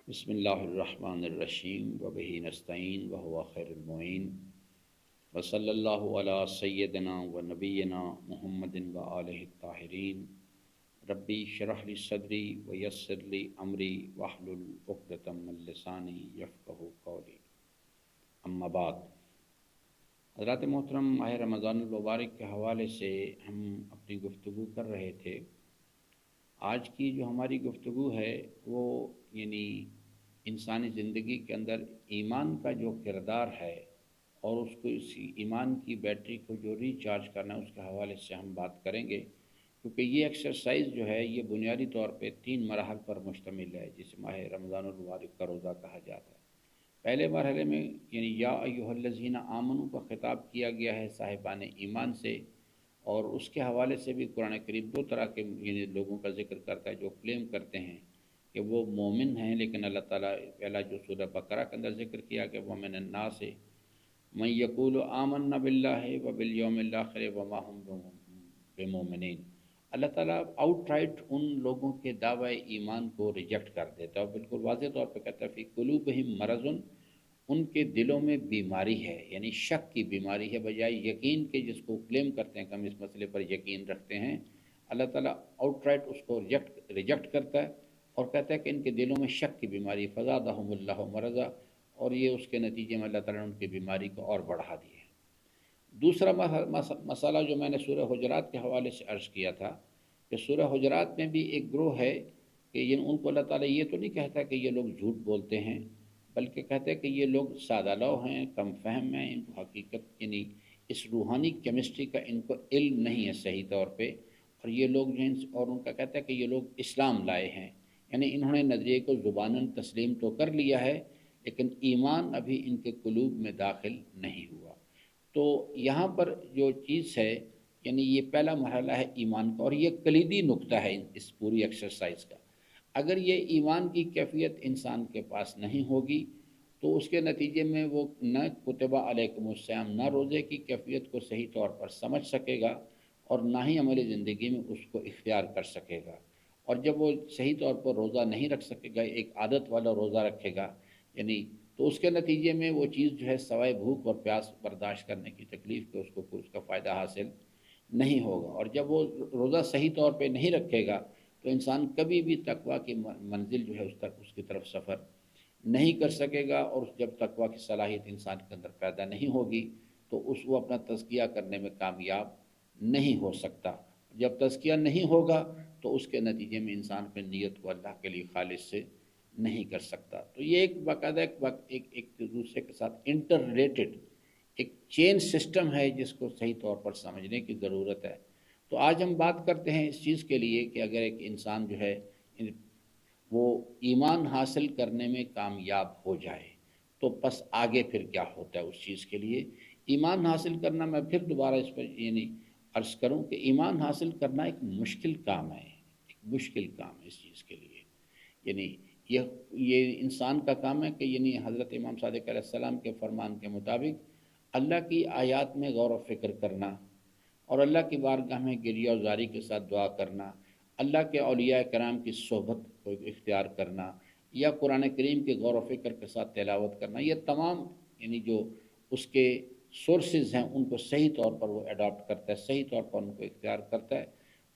بسم اللہ الرحمن الرحیم وبہ نستعین وہو خیر المعین وصلی اللہ علی سیدنا و نبینا محمد و آلہ الطاہرین ربی شرح لی صدری ویسر لی امری واحلل عقدۃ من لسانی یفقہوا قولی اما بعد۔ حضرات محترم، ماہ رمضان المبارک کے حوالے سے ہم اپنی گفتگو کر رہے تھے۔ آج کی جو ہماری گفتگو ہے وہ انسانی زندگی کے اندر ایمان کا جو کردار ہے اور اس کو اسی ایمان کی بیٹری کو جو ریچارج کرنا ہے اس کے حوالے سے ہم بات کریں گے، کیونکہ یہ ایکسرسائز جو ہے یہ بنیادی طور پہ 3 مراحل پر مشتمل ہے، جسے ماہ رمضان المبارک کا روزہ کہا جاتا ہے۔ پہلے مرحلے میں یا ایھا الذین آمنوا کا خطاب کیا گیا ہے صاحبان ایمان سے، اور اس کے حوالے سے بھی قرآن کریم 2 طرح کے لوگوں کا ذکر کرتا ہے جو کلیم کرتے ہیں کہ وہ مومن ہیں، لیکن اللہ تعالیٰ پہلا جو سورہ بقرہ کے اندر ذکر کیا کہ ومن الناس من یقول آمنا باللہ وبالیوم الآخر وما ہم بمومنین، اللہ تعالیٰ آؤٹ رائٹ ان لوگوں کے دعوی ایمان کو ریجیکٹ کر دیتا ہے اور بالکل واضح طور پہ کہتا ہے فی قلوبہم مرض، ان کے دلوں میں بیماری ہے، یعنی شک کی بیماری ہے بجائے یقین کے، جس کو کلیم کرتے ہیں کہ ہم اس مسئلے پر یقین رکھتے ہیں۔ اللہ تعالیٰ آؤٹ رائٹ اس کو ریجیکٹ کرتا ہے اور کہتا ہے کہ ان کے دلوں میں شک کی بیماری، فزادہم اللہ مرضا، اور یہ اس کے نتیجے میں اللہ تعالیٰ نے ان کی بیماری کو اور بڑھا دیا ہے۔ دوسرا مسئلہ جو میں نے سورہ حجرات کے حوالے سے عرض کیا تھا کہ سورہ حجرات میں بھی ایک گروہ ہے کہ ان کو اللہ تعالیٰ یہ تو نہیں کہتا کہ یہ لوگ جھوٹ بولتے ہیں، بلکہ کہتے ہیں کہ یہ لوگ سادہ لو ہیں، کم فہم ہیں، ان کو حقیقت اس روحانی کیمسٹری کا ان کو علم نہیں ہے صحیح طور پہ، اور یہ لوگ جو ہیں اور ان کا کہتا ہے کہ یہ لوگ اسلام لائے ہیں، یعنی انہوں نے نظریے کو زباناً تسلیم تو کر لیا ہے لیکن ایمان ابھی ان کے قلوب میں داخل نہیں ہوا۔ تو یہاں پر جو چیز ہے یہ پہلا مرحلہ ہے ایمان کا، اور یہ کلیدی نقطہ ہے اس پوری ایکسرسائز کا۔ اگر یہ ایمان کی کیفیت انسان کے پاس نہیں ہوگی تو اس کے نتیجے میں وہ نہ کتبہ علیکم الصیام، نہ روزے کی کیفیت کو صحیح طور پر سمجھ سکے گا اور نہ ہی عملی زندگی میں اس کو اختیار کر سکے گا، اور جب وہ صحیح طور پر روزہ نہیں رکھ سکے گا، ایک عادت والا روزہ رکھے گا تو اس کے نتیجے میں وہ چیز جو ہے سوائے بھوک اور پیاس برداشت کرنے کی تکلیف کے اس کو اس کا فائدہ حاصل نہیں ہوگا، اور جب وہ روزہ صحیح طور پہ نہیں رکھے گا تو انسان کبھی بھی تقویٰ کی منزل جو ہے اس کی طرف سفر نہیں کر سکے گا، اور جب تقویٰ کی صلاحیت انسان کے اندر پیدا نہیں ہوگی تو وہ اپنا تزکیہ کرنے میں کامیاب نہیں ہو سکتا۔ جب تزکیہ نہیں ہوگا تو اس کے نتیجے میں انسان اپنی نیت کو اللہ کے لیے خالص سے نہیں کر سکتا۔ تو یہ ایک باقاعدہ ایک دوسرے کے ساتھ انٹر ریلیٹڈ ایک چین سسٹم ہے جس کو صحیح طور پر سمجھنے کی ضرورت ہے۔ تو آج ہم بات کرتے ہیں اس چیز کے لیے کہ اگر ایک انسان جو ہے وہ ایمان حاصل کرنے میں کامیاب ہو جائے تو پس آگے پھر کیا ہوتا ہے اس چیز کے لیے۔ ایمان حاصل کرنا، میں پھر دوبارہ اس پر عرض کروں کہ ایمان حاصل کرنا ایک مشکل کام ہے، ایک مشکل کام ہے اس چیز کے لیے۔ یہ انسان کا کام ہے کہ حضرت امام صادق علیہ السلام کے فرمان کے مطابق اللہ کی آیات میں غور و فکر کرنا اور اللہ کی بارگاہ میں گریہ و زاری کے ساتھ دعا کرنا، اللہ کے اولیاء کرام کی صحبت کو اختیار کرنا، یا قرآن کریم کے غور و فکر کے ساتھ تلاوت کرنا، یہ تمام جو اس کے سورسز ہیں ان کو صحیح طور پر وہ اڈاپٹ کرتا ہے، صحیح طور پر ان کو اختیار کرتا ہے،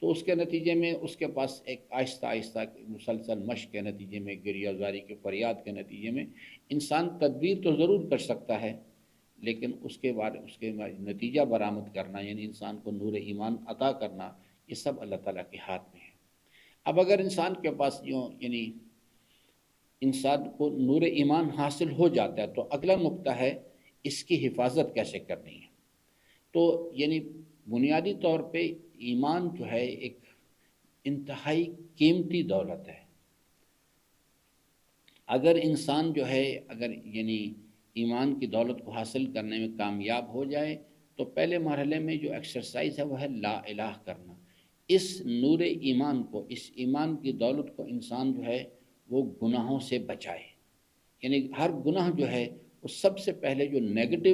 تو اس کے نتیجے میں اس کے پاس ایک آہستہ آہستہ مسلسل مشق کے نتیجے میں، گریہ زاری کے فریاد کے نتیجے میں انسان تدبیر تو ضرور کر سکتا ہے، لیکن اس کے نتیجہ برآمد کرنا، انسان کو نور ایمان عطا کرنا، یہ سب اللہ تعالیٰ کے ہاتھ میں ہے۔ اب اگر انسان کے پاس انسان کو نور ایمان حاصل ہو جاتا ہے تو اگلا نقطہ ہے اس کی حفاظت کیسے کرنی ہے۔ تو بنیادی طور پہ ایمان جو ہے ایک انتہائی قیمتی دولت ہے۔ اگر انسان جو ہے ایمان کی دولت کو حاصل کرنے میں کامیاب ہو جائے تو پہلے مرحلے میں جو ایکسرسائز ہے وہ ہے لا الہ کرنا۔ اس نور ایمان کو، اس ایمان کی دولت کو انسان جو ہے وہ گناہوں سے بچائے، ہر گناہ جو ہے وہ سب سے پہلے جو نیگیٹو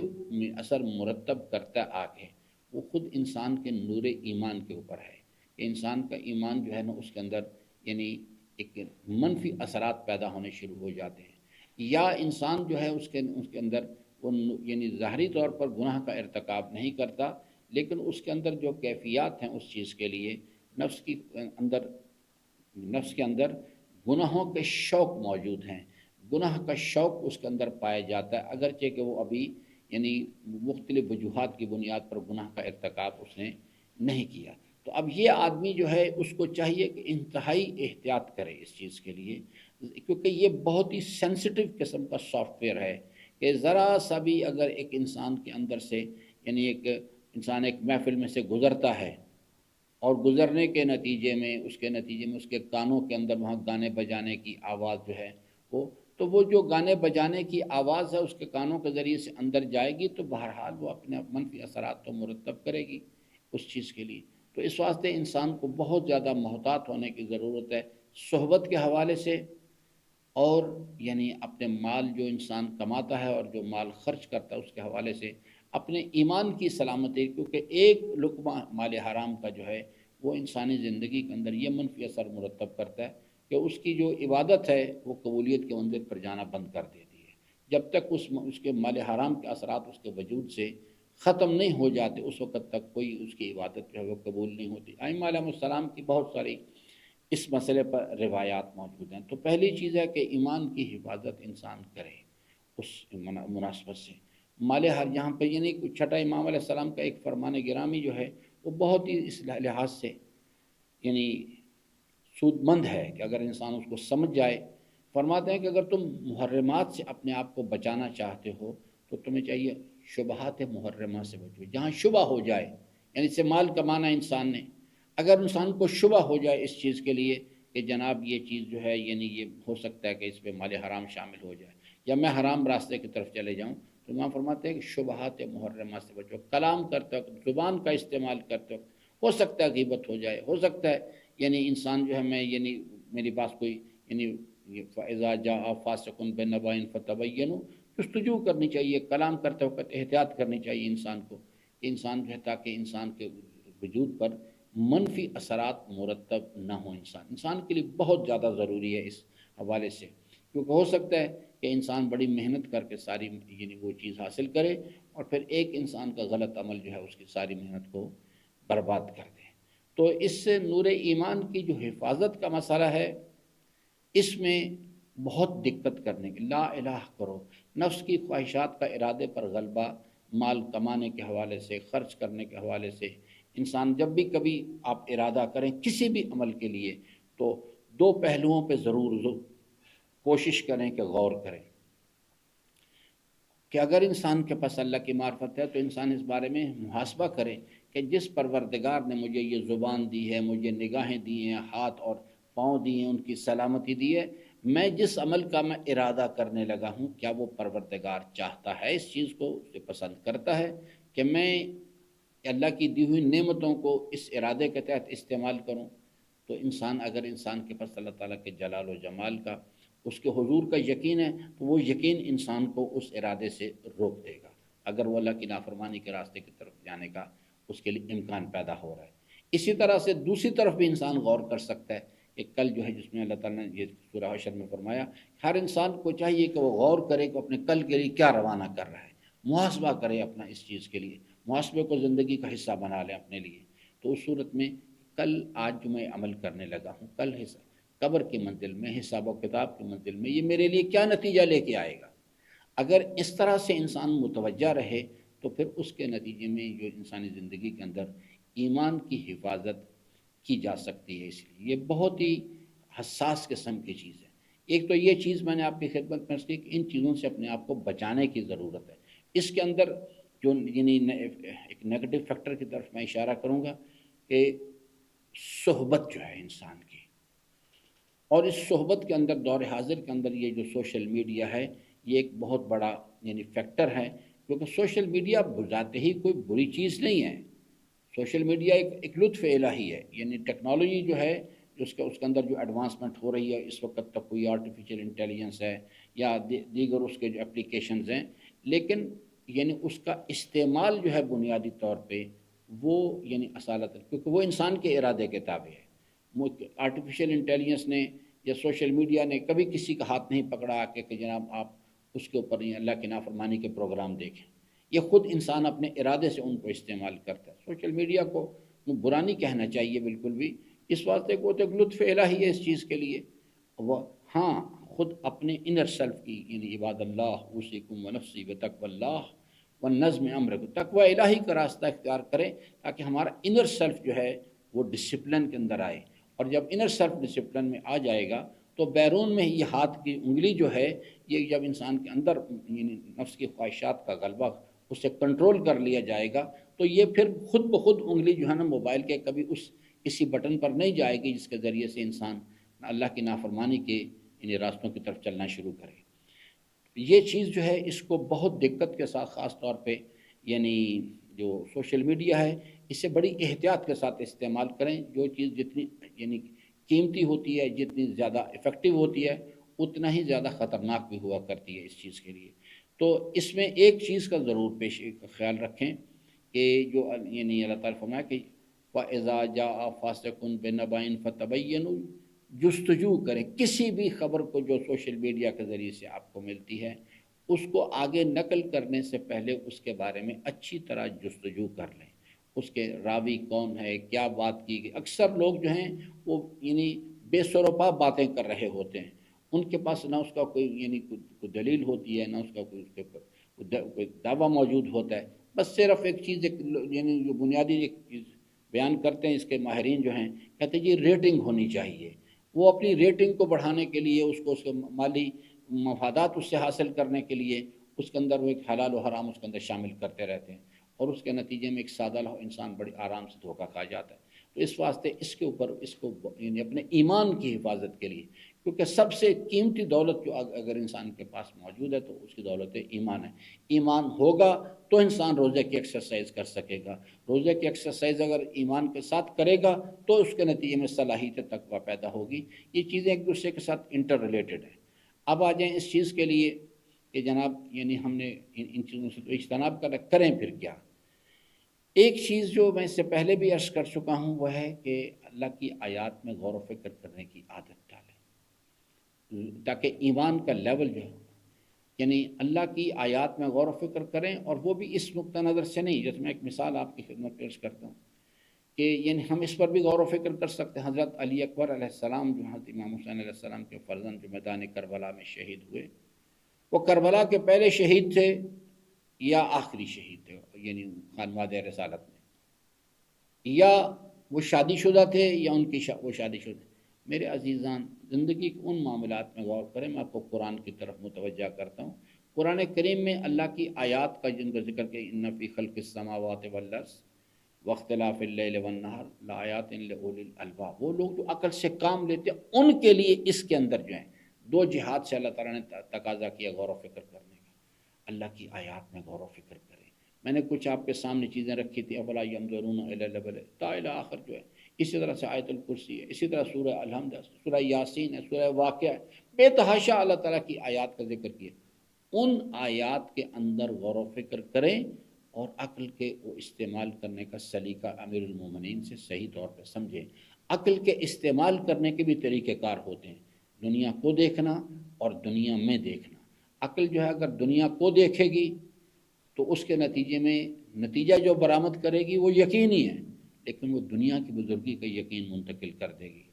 اثر مرتب کرتا ہے آگے، وہ خود انسان کے نور ایمان کے اوپر ہے کہ انسان کا ایمان جو ہے نا اس کے اندر ایک منفی اثرات پیدا ہونے شروع ہو جاتے ہیں، یا انسان جو ہے اس کے اندر وہ یعنی ظاہری طور پر گناہ کا ارتکاب نہیں کرتا، لیکن اس کے اندر جو کیفیات ہیں اس چیز کے لیے، نفس کی اندر نفس کے اندر گناہوں کے شوق موجود ہیں، گناہ کا شوق اس کے اندر پایا جاتا ہے، اگرچہ کہ وہ ابھی یعنی مختلف وجوہات کی بنیاد پر گناہ کا ارتکاب اس نے نہیں کیا۔ تو اب یہ آدمی جو ہے اس کو چاہیے کہ انتہائی احتیاط کرے اس چیز کے لیے، کیونکہ یہ بہت ہی سینسٹیو قسم کا سافٹ ویئر ہے کہ ذرا سا بھی اگر ایک انسان کے اندر سے یعنی ایک انسان ایک محفل میں سے گزرتا ہے اور گزرنے کے نتیجے میں اس کے کانوں کے اندر وہاں گانے بجانے کی آواز جو ہے وہ جو گانے بجانے کی آواز ہے اس کے کانوں کے ذریعے سے اندر جائے گی، تو بہرحال وہ اپنے منفی اثرات تو مرتب کرے گی اس چیز کے لیے۔ تو اس واسطے انسان کو بہت زیادہ محتاط ہونے کی ضرورت ہے صحبت کے حوالے سے، اور یعنی اپنے مال جو انسان کماتا ہے اور جو مال خرچ کرتا ہے اس کے حوالے سے، اپنے ایمان کی سلامتی، کیونکہ ایک لقمہ مال حرام کا جو ہے وہ انسانی زندگی کے اندر یہ منفی اثر مرتب کرتا ہے کہ اس کی جو عبادت ہے وہ قبولیت کے منزل پر جانا بند کر دیتی ہے۔ جب تک اس کے مال حرام کے اثرات اس کے وجود سے ختم نہیں ہو جاتے اس وقت تک کوئی اس کی عبادت جو ہے وہ قبول نہیں ہوتی۔ ائمہ علیہ السلام کی بہت ساری اس مسئلے پر روایات موجود ہیں۔ تو پہلی چیز ہے کہ ایمان کی حفاظت انسان کرے اس مناسبت سے۔ مال حرام یہاں پہ یعنی چھٹا امام علیہ السلام کا ایک فرمان گرامی جو ہے وہ بہت ہی اس لحاظ سے یعنی سود مند ہے کہ اگر انسان اس کو سمجھ جائے، فرماتے ہیں کہ اگر تم محرمات سے اپنے آپ کو بچانا چاہتے ہو تو تمہیں چاہیے شبہات محرمہ سے بچو، جہاں شبہ ہو جائے، یعنی سے مال کمانا انسان نے، اگر انسان کو شبہ ہو جائے اس چیز کے لیے کہ جناب یہ چیز جو ہے یعنی یہ ہو سکتا ہے کہ اس پہ مال حرام شامل ہو جائے یا میں حرام راستے کی طرف چلے جاؤں، تو وہاں فرماتے ہیں کہ شبہات محرمہ سے بچو۔ کلام کرتے وقت، زبان کا استعمال کرتے وقت ہو سکتا ہے غیبت ہو جائے، ہو سکتا ہے یعنی انسان جو ہے میں یعنی میری پاس کوئی یعنی فَإِذَا جَاءَ فَاسِقٌ بِنَبَإٍ فَتَبَيَّنُوا، جستجو کرنی چاہیے، کلام کرتے وقت احتیاط کرنی چاہیے انسان کو، کہ انسان جو ہے تاکہ انسان کے وجود پر منفی اثرات مرتب نہ ہوں۔ انسان کے لیے بہت زیادہ ضروری ہے اس حوالے سے، کیونکہ ہو سکتا ہے کہ انسان بڑی محنت کر کے ساری یعنی وہ چیز حاصل کرے اور پھر ایک انسان کا غلط عمل جو ہے اس کی ساری محنت کو برباد کر دے۔ تو اس سے نور ایمان کی جو حفاظت کا مسئلہ ہے اس میں بہت دقت کرنے کی، لا الہ کرو، نفس کی خواہشات کا ارادے پر غلبہ، مال کمانے کے حوالے سے، خرچ کرنے کے حوالے سے، انسان جب بھی کبھی آپ ارادہ کریں کسی بھی عمل کے لیے تو دو پہلوؤں پہ ضرور کوشش کریں کہ غور کریں کہ اگر انسان کے پاس اللہ کی معرفت ہے تو انسان اس بارے میں محاسبہ کرے کہ جس پروردگار نے مجھے یہ زبان دی ہے، مجھے نگاہیں دی ہیں، ہاتھ اور پاؤں دی ہیں، ان کی سلامتی دی ہے، میں جس عمل کا میں ارادہ کرنے لگا ہوں کیا وہ پروردگار چاہتا ہے اس چیز کو، اسے پسند کرتا ہے کہ میں اللہ کی دی ہوئی نعمتوں کو اس ارادے کے تحت استعمال کروں؟ تو اگر انسان کے پاس اللہ تعالیٰ کے جلال و جمال کا، اس کے حضور کا یقین ہے تو وہ یقین انسان کو اس ارادے سے روک دے گا اگر وہ اللہ کی نافرمانی کے راستے کی طرف جانے کا اس کے لیے امکان پیدا ہو رہا ہے۔ اسی طرح سے دوسری طرف بھی انسان غور کر سکتا ہے کہ کل جو ہے جس میں اللہ تعالیٰ نے یہ سورہ حشر میں فرمایا، ہر انسان کو چاہیے کہ وہ غور کرے کہ اپنے کل کے لیے کیا روانہ کر رہا ہے، محاسبہ کرے اپنا اس چیز کے لیے، محاسبے کو زندگی کا حصہ بنا لیں اپنے لیے۔ تو اس صورت میں آج جو میں عمل کرنے لگا ہوں، کل قبر کی منزل میں، حساب و کتاب کی منزل میں یہ میرے لیے کیا نتیجہ لے کے آئے گا؟ اگر اس طرح سے انسان متوجہ رہے تو پھر اس کے نتیجے میں جو انسانی زندگی کے اندر ایمان کی حفاظت کی جا سکتی ہے۔ اس لیے یہ بہت ہی حساس قسم کی چیز ہے۔ ایک تو یہ چیز میں نے آپ کی خدمت میں کی کہ ان چیزوں سے اپنے آپ کو بچانے کی ضرورت ہے۔ اس کے اندر جو یعنی ایک نیگیٹو فیکٹر کی طرف میں اشارہ کروں گا کہ صحبت جو ہے انسان کی، اور اس صحبت کے اندر دور حاضر کے اندر یہ جو سوشل میڈیا ہے یہ ایک بہت بڑا یعنی فیکٹر ہے، کیونکہ سوشل میڈیا بذات ہی کوئی بری چیز نہیں ہے۔ سوشل میڈیا ایک لطف الہی ہے، یعنی ٹیکنالوجی جو ہے اس کے اندر جو ایڈوانسمنٹ ہو رہی ہے اس وقت تک، کوئی آرٹیفیشیل انٹیلیجنس ہے یا دیگر اس کے جو اپلیکیشنز ہیں، لیکن یعنی اس کا استعمال جو ہے بنیادی طور پہ وہ یعنی اصالت، کیونکہ وہ انسان کے ارادے کے تابع ہے۔ آرٹیفیشیل انٹیلیجنس نے یا سوشل میڈیا نے کبھی کسی کا ہاتھ نہیں پکڑا کہ جناب آپ اس کے اوپر اللہ کی نافرمانی کے پروگرام دیکھیں. یہ خود انسان اپنے ارادے سے ان کو استعمال کرتا ہے. سوشل میڈیا کو برا نہیں کہنا چاہیے بالکل بھی، اس واسطے کو تو ایک لطف الہی ہے اس چیز کے لیے. وہ ہاں خود اپنے انر سیلف کی، یعنی عباد اللہ اوصیکم ونفسی بتقوی اللہ والنظم امرکم، تقوی الہی کا راستہ اختیار کریں تاکہ ہمارا انر سیلف جو ہے وہ ڈسپلن کے اندر آئے. اور جب انر سیلف ڈسپلن میں آ جائے گا تو بیرون میں یہ ہاتھ کی انگلی جو ہے، یہ جب انسان کے اندر یعنی نفس کی خواہشات کا غلبہ اسے کنٹرول کر لیا جائے گا تو یہ پھر خود بخود انگلی جو ہے نا موبائل کے کبھی اس کسی بٹن پر نہیں جائے گی جس کے ذریعے سے انسان اللہ کی نافرمانی کے یعنی راستوں کی طرف چلنا شروع کرے. یہ چیز جو ہے اس کو بہت دقت کے ساتھ، خاص طور پہ یعنی جو سوشل میڈیا ہے اسے بڑی احتیاط کے ساتھ استعمال کریں. جو چیز جتنی یعنی قیمتی ہوتی ہے، جتنی زیادہ افیکٹو ہوتی ہے، اتنا ہی زیادہ خطرناک بھی ہوا کرتی ہے اس چیز کے لیے. تو اس میں ایک چیز کا ضرور خیال رکھیں کہ جو یعنی اللہ تعالیٰ فرمایا کہ وَإِذَا جَاءَ فَاسِقٌ بِنَبَإٍ فَتَبَيَّنُوا، جستجو کریں کسی بھی خبر کو جو سوشل میڈیا کے ذریعے سے آپ کو ملتی ہے، اس کو آگے نقل کرنے سے پہلے اس کے بارے میں اچھی طرح جستجو کر لیں. اس کے راوی کون ہے، کیا بات کی گئی. اکثر لوگ جو ہیں وہ یعنی بے سروپا باتیں کر رہے ہوتے ہیں، ان کے پاس نہ اس کا کوئی یعنی کوئی دلیل ہوتی ہے، نہ اس کا کوئی دعویٰ موجود ہوتا ہے. بس صرف ایک چیز یعنی جو بنیادی ایک چیز بیان کرتے ہیں اس کے ماہرین جو ہیں، کہتے ہیں جی ریٹنگ ہونی چاہیے. وہ اپنی ریٹنگ کو بڑھانے کے لیے، اس کو اس کے مالی مفادات اس سے حاصل کرنے کے لیے اس کے اندر وہ ایک حلال و حرام اس کے اندر شامل کرتے رہتے ہیں، اور اس کے نتیجے میں ایک سادہ انسان بڑی آرام سے دھوکہ کھا جاتا ہے. تو اس واسطے اس کے اوپر اس کو یعنی اپنے ایمان کی حفاظت کے لیے، کیونکہ سب سے قیمتی دولت جو اگر انسان کے پاس موجود ہے تو اس کی دولت ایمان ہے. ایمان ہوگا تو انسان روزے کی ایکسرسائز کر سکے گا. روزے کی ایکسرسائز اگر ایمان کے ساتھ کرے گا تو اس کے نتیجے میں صلاحیت تقویٰ پیدا ہوگی. یہ چیزیں ایک دوسرے کے ساتھ انٹر ریلیٹڈ ہیں. اب آ جائیں اس چیز کے لیے کہ جناب یعنی ہم نے ان چیزوں سے تو اجتناب کریں پھر کیا. ایک چیز جو میں اس سے پہلے بھی عرض کر چکا ہوں وہ ہے کہ اللہ کی آیات میں غور و فکر کرنے کی عادت ڈالیں تاکہ ایمان کا لیول جو ہے یعنی اللہ کی آیات میں غور و فکر کریں. اور وہ بھی اس نقطہ نظر سے نہیں، جیسے میں ایک مثال آپ کی خدمت پیش کرتا ہوں کہ یعنی ہم اس پر بھی غور و فکر کر سکتے ہیں. حضرت علی اکبر علیہ السلام جو حضرت امام حسین علیہ السلام کے فرزند جو میدان کربلا میں شہید ہوئے، وہ کربلا کے پہلے شہید تھے یا آخری شہید تھے یعنی خانواد رسالت میں، یا وہ شادی شدہ تھے یا ان کی وہ شادی شدہ. میرے عزیزان زندگی کے ان معاملات میں غور کریں. میں آپ کو قرآن کی طرف متوجہ کرتا ہوں. قرآن کریم میں اللہ کی آیات کا جن کا ذکر کہ ان فی خلق السماوات والارض واختلاف اللیل والنہار لآیات لأولی الالباب، وہ لوگ جو عقل سے کام لیتے ہیں ان کے لیے اس کے اندر جو ہیں دو جہاد سے اللہ تعالیٰ نے تقاضا کیا غور و فکر کرنے کا. اللہ کی آیات میں غور و فکر کریں. میں نے کچھ آپ کے سامنے چیزیں رکھی تھی، افلا ینظرون الی الابل تا الی آخر جو ہے. اسی طرح سے آیت الکرسی ہے، اسی طرح سورہ الحمد ہے، سورہ یاسین ہے، سورہ واقعہ ہے. بے تحاشا اللہ تعالیٰ کی آیات کا ذکر کیا. ان آیات کے اندر غور و فکر کریں اور عقل کے وہ استعمال کرنے کا سلیقہ امیر المومنین سے صحیح طور پہ سمجھیں. عقل کے استعمال کرنے کے بھی طریقہ کار ہوتے ہیں، دنیا کو دیکھنا اور دنیا میں دیکھنا. عقل جو ہے اگر دنیا کو دیکھے گی تو اس کے نتیجے میں نتیجہ جو برآمد کرے گی وہ یقینی ہے، لیکن وہ دنیا کی بزرگی کا یقین منتقل کر دے گی،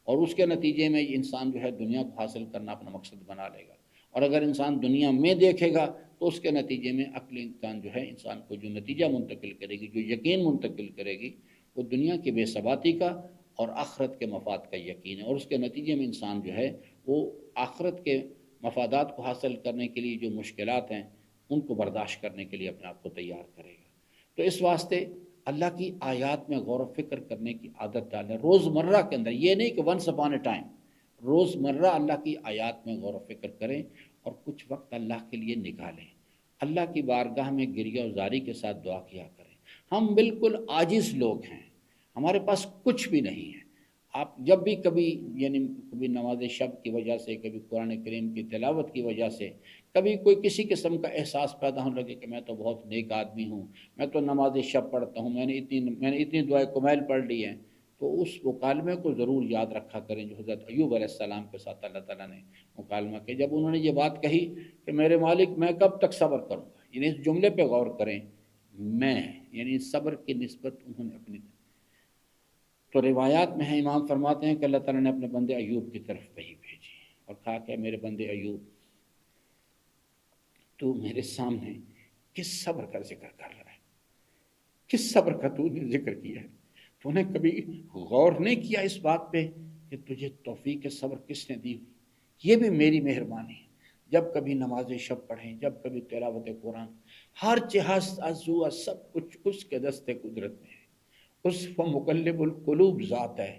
اور اس کے نتیجے میں انسان جو ہے دنیا کو حاصل کرنا اپنا مقصد بنا لے گا. اور اگر انسان دنیا میں دیکھے گا تو اس کے نتیجے میں عقل انسان جو ہے انسان کو جو نتیجہ منتقل کرے گی، جو یقین منتقل کرے گی، وہ دنیا کی بے ثباتی کا اور آخرت کے مفاد کا یقین ہے. اور اس کے نتیجے میں انسان جو ہے وہ آخرت کے مفادات کو حاصل کرنے کے لیے جو مشکلات ہیں ان کو برداشت کرنے کے لیے اپنے آپ کو تیار کرے گا. تو اس واسطے اللہ کی آیات میں غور و فکر کرنے کی عادت ڈالیں روزمرہ کے اندر. یہ نہیں کہ ونس اپان اے ٹائم، روزمرہ اللہ کی آیات میں غور و فکر کریں اور کچھ وقت اللہ کے لیے نکالیں. اللہ کی بارگاہ میں گریہ و زاری کے ساتھ دعا کیا کریں. ہم بالکل عاجز لوگ ہیں، ہمارے پاس کچھ بھی نہیں ہے. آپ جب بھی کبھی یعنی کبھی نماز شب کی وجہ سے، کبھی قرآن کریم کی تلاوت کی وجہ سے، کبھی کوئی کسی قسم کا احساس پیدا ہونے لگے کہ میں تو بہت نیک آدمی ہوں، میں تو نماز شب پڑھتا ہوں، میں نے اتنی دعائیں کمیل پڑھ لی ہیں، تو اس مکالمے کو ضرور یاد رکھا کریں جو حضرت ایوب علیہ السلام کے ساتھ اللہ تعالیٰ نے مکالمہ کیا، جب انہوں نے یہ بات کہی کہ میرے مالک میں کب تک صبر کروں گا، یعنی اس جملے پہ غور کریں، میں، یعنی صبر کی نسبت انہوں نے اپنی، تو روایات میں ہیں امام فرماتے ہیں کہ اللہ تعالیٰ نے اپنے بندے ایوب کی طرف وحی بھیجی اور کہا کہ میرے بندے ایوب تو میرے سامنے کس صبر کا ذکر کر رہا ہے، کس صبر کا تو نے ذکر کیا ہے، تو نے کبھی غور نہیں کیا اس بات پہ کہ تجھے توفیق صبر کس نے دی ہوئی، یہ بھی میری مہربانی ہے، جب کبھی نماز شب پڑھیں، جب کبھی تلاوت قرآن، ہر جہاز ازوا سب کچھ اس کے دست قدرت میں ہے، اس وہ مقلب القلوب ذات ہے،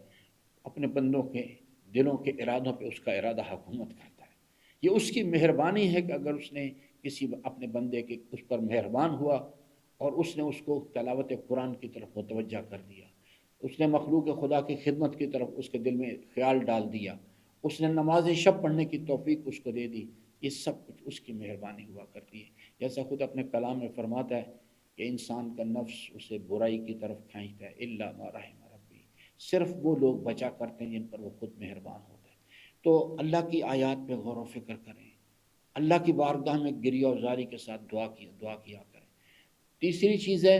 اپنے بندوں کے دلوں کے ارادوں پہ اس کا ارادہ حکومت کرتا ہے، یہ اس کی مہربانی ہے کہ اگر اس نے کسی اپنے بندے کے اس پر مہربان ہوا اور اس نے اس کو تلاوت قرآن کی طرف متوجہ کر دیا، اس نے مخلوق خدا کی خدمت کی طرف اس کے دل میں خیال ڈال دیا، اس نے نماز شب پڑھنے کی توفیق اس کو دے دی، یہ سب کچھ اس کی مہربانی ہوا کرتی ہے، جیسا خود اپنے کلام میں فرماتا ہے کہ انسان کا نفس اسے برائی کی طرف کھینچتا ہے، الا ما رحم ربی، صرف وہ لوگ بچا کرتے ہیں جن پر وہ خود مہربان ہوتا ہے۔ تو اللہ کی آیات پہ غور و فکر کریں، اللہ کی بارگاہ میں گریہ و زاری کے ساتھ دعا کیا کریں۔ تیسری چیز ہے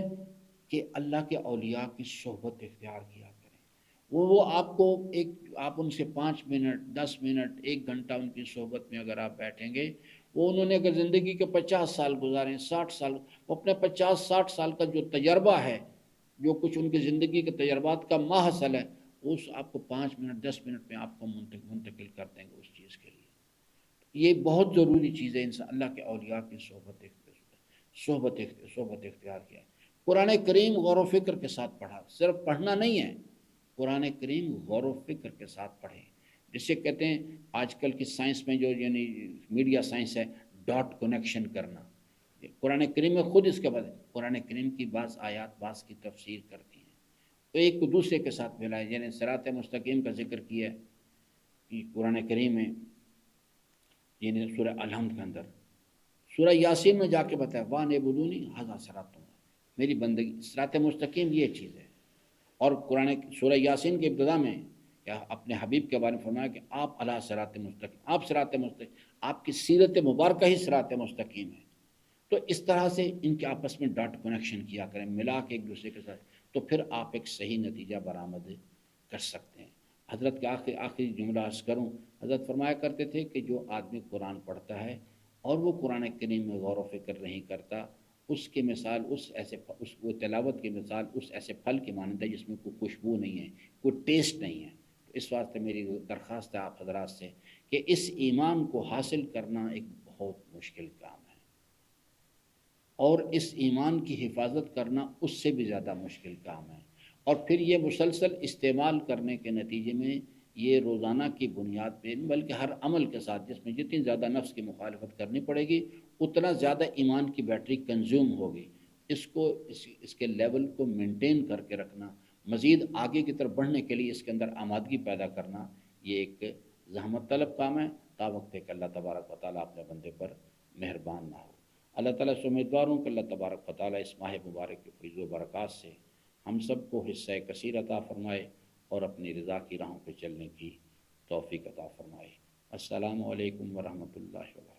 کہ اللہ کے اولیاء کی صحبت اختیار کیا کریں، وہ آپ کو آپ ان سے 5 منٹ 10 منٹ 1 گھنٹہ ان کی صحبت میں اگر آپ بیٹھیں گے، وہ انہوں نے اگر زندگی کے 50 سال گزارے، 60 سال، وہ اپنے 50-60 سال کا جو تجربہ ہے، جو کچھ ان کی زندگی کے تجربات کا ماحصل ہے، اس آپ کو 5 منٹ 10 منٹ میں آپ کو منتقل کر دیں گے اس چیز کے لیے۔ یہ بہت ضروری چیز ہے، انسان اللہ کے اولیاء کی صحبت اختیار کیا ہے۔ قرآن کریم غور و فکر کے ساتھ پڑھا، صرف پڑھنا نہیں ہے، قرآن کریم غور و فکر کے ساتھ پڑھیں، جسے کہتے ہیں آج کل کی سائنس میں جو یعنی میڈیا سائنس ہے، ڈاٹ کنیکشن کرنا، قرآن کریم میں خود اس کے بعد قرآن کریم کی بعض آیات بعض کی تفسیر کرتی ہیں، تو ایک کو دوسرے کے ساتھ ملائیں، یعنی صراط مستقیم کا ذکر کیا ہے کہ قرآن کریم میں، یعنی سورہ الحمد کے اندر، سورہ یاسین میں جا کے بتایا وَانِعْبُدُونِی ھَذَا صِرَاطٌ، میری بندگی صراط مستقیم یہ چیز ہے، اور قرآن سورہ یاسین کے ابتدا میں یا اپنے حبیب کے بارے میں فرمایا کہ آپ علی صراط مستقیم، آپ صراط مستقیم، آپ کی سیرت مبارکہ ہی صراط مستقیم ہے۔ تو اس طرح سے ان کے آپس میں ڈاٹ کنیکشن کیا کریں، ملا کے ایک دوسرے کے ساتھ، تو پھر آپ ایک صحیح نتیجہ برآمد کر سکتے ہیں۔ حضرت کا آخری جملہ عرض کروں، حضرت فرمایا کرتے تھے کہ جو آدمی قرآن پڑھتا ہے اور وہ قرآن کریم میں غور و فکر نہیں کرتا، اس کی مثال وہ تلاوت کی مثال اس ایسے پھل کی مانند ہے جس میں کوئی خوشبو نہیں ہے، کوئی ٹیسٹ نہیں ہے۔ تو اس واسطے میری درخواست ہے آپ حضرات سے کہ اس ایمان کو حاصل کرنا ایک بہت مشکل کام ہے، اور اس ایمان کی حفاظت کرنا اس سے بھی زیادہ مشکل کام ہے، اور پھر یہ مسلسل استعمال کرنے کے نتیجے میں یہ روزانہ کی بنیاد پہ، بلکہ ہر عمل کے ساتھ جس میں جتنی زیادہ نفس کی مخالفت کرنی پڑے گی اتنا زیادہ ایمان کی بیٹری کنزیوم ہوگی، اس کے لیول کو مینٹین کر کے رکھنا، مزید آگے کی طرف بڑھنے کے لیے اس کے اندر آمادگی پیدا کرنا، یہ ایک زحمت طلب کام ہے، تا وقت ہے کہ اللہ تبارک و تعالیٰ اپنے بندے پر مہربان نہ ہو۔ اللہ تعالیٰ سے امیدوار ہوں کہ اللہ تبارک و تعالیٰ اس ماہ مبارک کے فیض و برکات سے ہم سب کو حصہ کثیر عطا فرمائے اور اپنی رضا کی راہوں پہ چلنے کی توفیق عطا فرمائے۔ السلام علیکم ورحمۃ اللہ وبرکاتہ۔